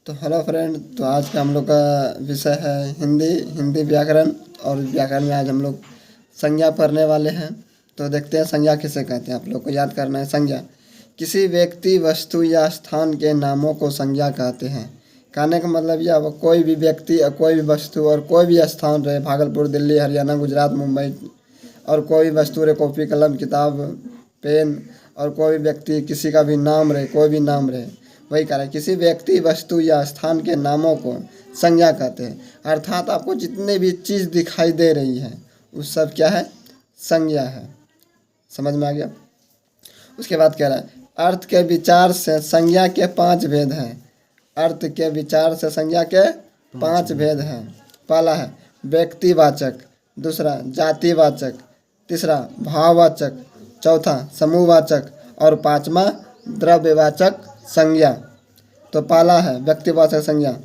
तो hello friend, तो आज का हम लोग का विषय है हिंदी व्याकरण। और व्याकरण में आज हम लोग संज्ञा पढ़ने वाले हैं। तो देखते हैं संज्ञा किसे कहते हैं। आप लोग को याद करना है। संज्ञा किसी व्यक्ति, वस्तु या स्थान के नामों को संज्ञा कहते हैं। कहने का मतलब यह कोई भी व्यक्ति और कोई भी वस्तु और कोई भी स्थान रहे, भागलपुर, दिल्ली, हरियाणा, गुजरात, मुंबई, और कोई भी वस्तु रहे, कॉपी, कलम, किताब, पेन, और कोई भी व्यक्ति, किसी का भी नाम रहे, कोई भी नाम रहे, वही कह रहा है। किसी व्यक्ति, वस्तु या स्थान के नामों को संज्ञा कहते हैं। अर्थात आपको जितने भी चीज़ दिखाई दे रही है उस सब क्या है? संज्ञा है। समझ में आ गया? उसके बाद कह रहा है अर्थ के विचार से संज्ञा के 5 भेद हैं। अर्थ के विचार से संज्ञा के 5 भेद हैं। पहला है व्यक्तिवाचक, दूसरा जातिवाचक, तीसरा भाववाचक, चौथा समूहवाचक और पांचवा द्रव्यवाचक संज्ञा। तो पहला है व्यक्तिवाचक संज्ञा।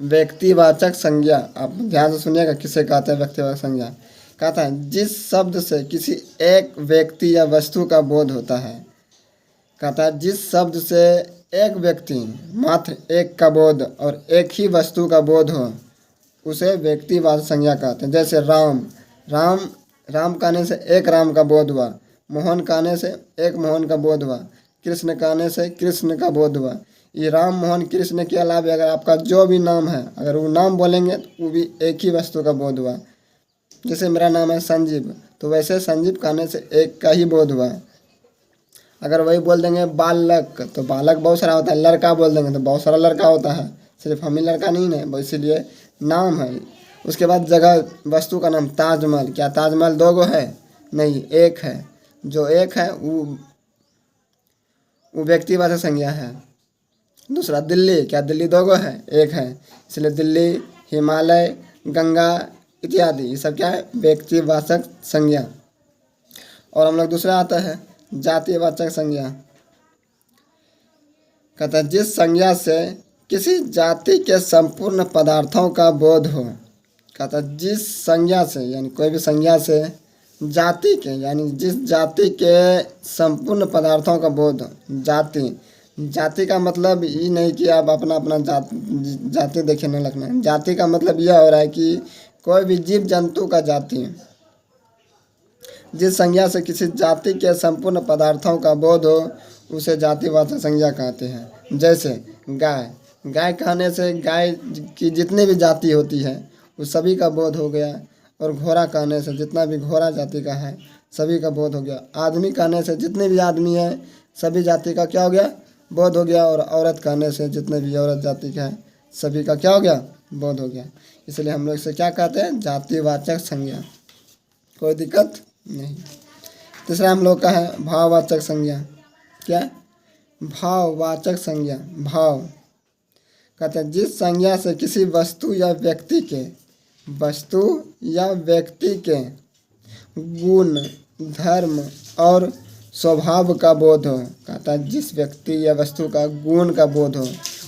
व्यक्तिवाचक संज्ञा आप ध्यान से सुनिएगा, किसे कहते हैं व्यक्तिवाचक संज्ञा? कहता है जिस शब्द से किसी एक व्यक्ति या वस्तु का बोध होता है। कहता है जिस शब्द से एक व्यक्ति, मात्र एक का बोध और एक ही वस्तु का बोध हो, उसे व्यक्तिवाचक संज्ञा कहते हैं। जैसे राम कहने से एक राम का बोध हुआ, मोहन कहने से एक मोहन का बोध हुआ, कृष्ण कहने से कृष्ण का बोध हुआ। ये राम, मोहन, कृष्ण के अलावा अगर आपका जो भी नाम है, अगर वो नाम बोलेंगे तो वो भी एक ही वस्तु का बोध हुआ। जैसे मेरा नाम है संजीव, तो वैसे संजीव कहने से एक का ही बोध हुआ। अगर वही बोल देंगे बालक, तो बालक बहुत सारा होता है। लड़का बोल देंगे तो बहुत सारा लड़का होता है, सिर्फ हम ही लड़का नहीं है, इसीलिए नाम है। उसके बाद जगह, वस्तु का नाम ताजमहल। क्या ताजमहल 2 गो है? नहीं, एक है। जो एक है वो व्यक्तिवाचक संज्ञा है। दूसरा दिल्ली, क्या दिल्ली 2 गो है? एक है, इसलिए दिल्ली, हिमालय, गंगा इत्यादि, ये सब क्या है? व्यक्तिवाचक संज्ञा। और हम लोग दूसरा आता है जातिवाचक संज्ञा। कहता है जिस संज्ञा से किसी जाति के संपूर्ण पदार्थों का बोध हो। कहता है जिस संज्ञा से, यानी कोई भी संज्ञा से जाति के, यानी जिस जाति के संपूर्ण पदार्थों का बोध हो। जाति का मतलब ये नहीं कि आप अपना अपना जाति देखे न लगना है। जाति का मतलब यह हो रहा है कि कोई भी जीव जंतु का जाति। जिस संज्ञा से किसी जाति के संपूर्ण पदार्थों का बोध हो उसे जातिवाचक संज्ञा कहते हैं। जैसे गाय कहने से गाय की जितनी भी जाति होती है उस सभी का बोध हो गया। और घोड़ा कहने से जितना भी घोड़ा जाति का है सभी का बोध हो गया। आदमी कहने से जितने भी आदमी है सभी जाति का क्या हो गया? बोध हो गया। और औरत कहने से जितने भी औरत जाति का है सभी का क्या हो गया? बोध हो गया। इसलिए हम लोग इसे क्या कहते हैं? जातिवाचक संज्ञा। कोई दिक्कत नहीं। तीसरा हम लोग का है भाववाचक संज्ञा। क्या? भाववाचक संज्ञा। भाव कहते हैं जिस संज्ञा से किसी वस्तु या व्यक्ति के गुण, धर्म और स्वभाव का बोध हो। कहता है जिस व्यक्ति या वस्तु का गुण का बोध हो,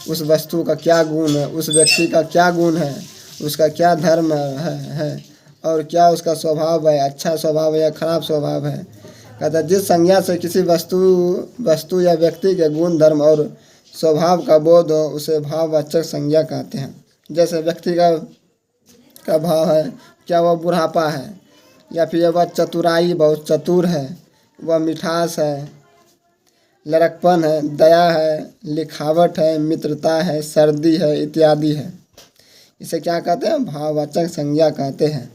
उस वस्तु का क्या गुण है, उस व्यक्ति का क्या गुण है, उसका क्या धर्म है और क्या उसका स्वभाव है, अच्छा स्वभाव है या खराब स्वभाव है। कहता है जिस संज्ञा से किसी वस्तु या व्यक्ति के गुण, धर्म और स्वभाव का बोध हो उसे भाववाचक संज्ञा कहते हैं। जैसे व्यक्ति का भाव है, क्या वह बुढ़ापा है, या फिर वह चतुराई, बहुत चतुर है, वह मिठास है, लड़कपन है, दया है, लिखावट है, मित्रता है, सर्दी है इत्यादि है। इसे क्या कहते हैं? भाववाचक संज्ञा कहते हैं।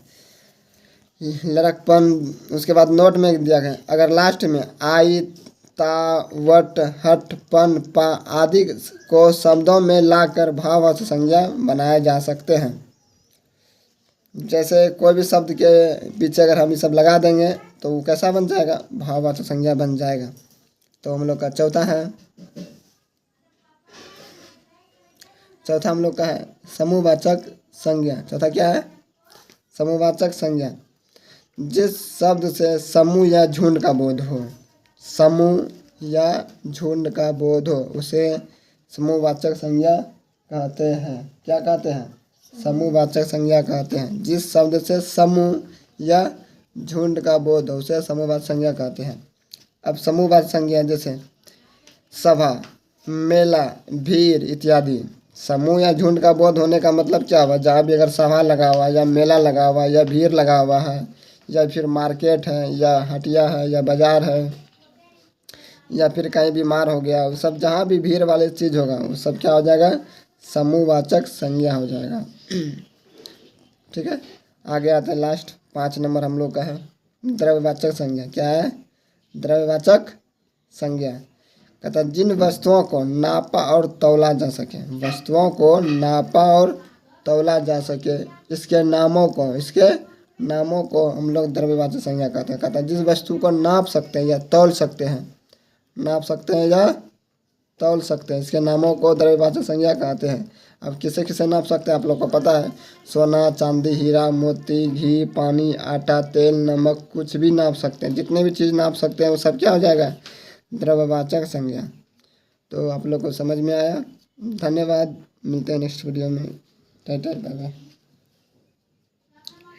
लड़कपन, उसके बाद नोट में दिया गया, अगर लास्ट में आई, ता, वट, हट, पन, पा आदि को शब्दों में लाकर भाववाचक संज्ञा बनाए जा सकते हैं। जैसे कोई भी शब्द के पीछे अगर हम ये सब लगा देंगे तो वो कैसा बन जाएगा? भाववाचक संज्ञा बन जाएगा। तो हम लोग का चौथा हम लोग का है समूहवाचक संज्ञा। चौथा क्या है? समूहवाचक संज्ञा। जिस शब्द से समूह या झुंड का बोध हो, समूह या झुंड का बोध हो उसे समूहवाचक संज्ञा कहते हैं। क्या कहते हैं? समूहवाचक संज्ञा कहते हैं। जिस शब्द से समूह या झुंड का बोध हो उसे समूहवाचक संज्ञा कहते हैं। अब समूहवाचक संज्ञा जैसे सभा, मेला, भीड़ इत्यादि। समूह या झुंड का बोध होने का मतलब क्या हुआ? जहाँ भी अगर सभा लगा हुआ है या मेला लगा हुआ है या भीड़ लगा हुआ है या फिर मार्केट है या हटिया है या बाजार है या फिर कहीं बीमार हो गया, वो सब जहाँ भी भीड़ वाले चीज़ होगा वो सब क्या हो जाएगा? समूहवाचक संज्ञा हो जाएगा। ठीक है, आगे आता है लास्ट 5 नंबर हम लोग का है द्रव्यवाचक संज्ञा। क्या है? द्रव्यवाचक संज्ञा। कहता है जिन वस्तुओं को नापा और तौला जा सके, वस्तुओं को नापा और तौला जा सके, इसके नामों को हम लोग द्रव्यवाचक संज्ञा कहते हैं। कहता है जिस वस्तु को नाप सकते हैं या तौल सकते हैं, नाप सकते हैं या तौल सकते हैं, इसके नामों को द्रव्यवाचक संज्ञा कहते हैं। अब किसे किसे नाप सकते हैं आप लोग को पता है? सोना, चांदी, हीरा, मोती, घी, पानी, आटा, तेल, नमक, कुछ भी नाप सकते हैं। जितने भी चीज़ नाप सकते हैं वो सब क्या हो जाएगा? द्रव्यवाचक संज्ञा। तो आप लोग को समझ में आया। धन्यवाद, मिलते हैं नेक्स्ट वीडियो में। Tata bye bye.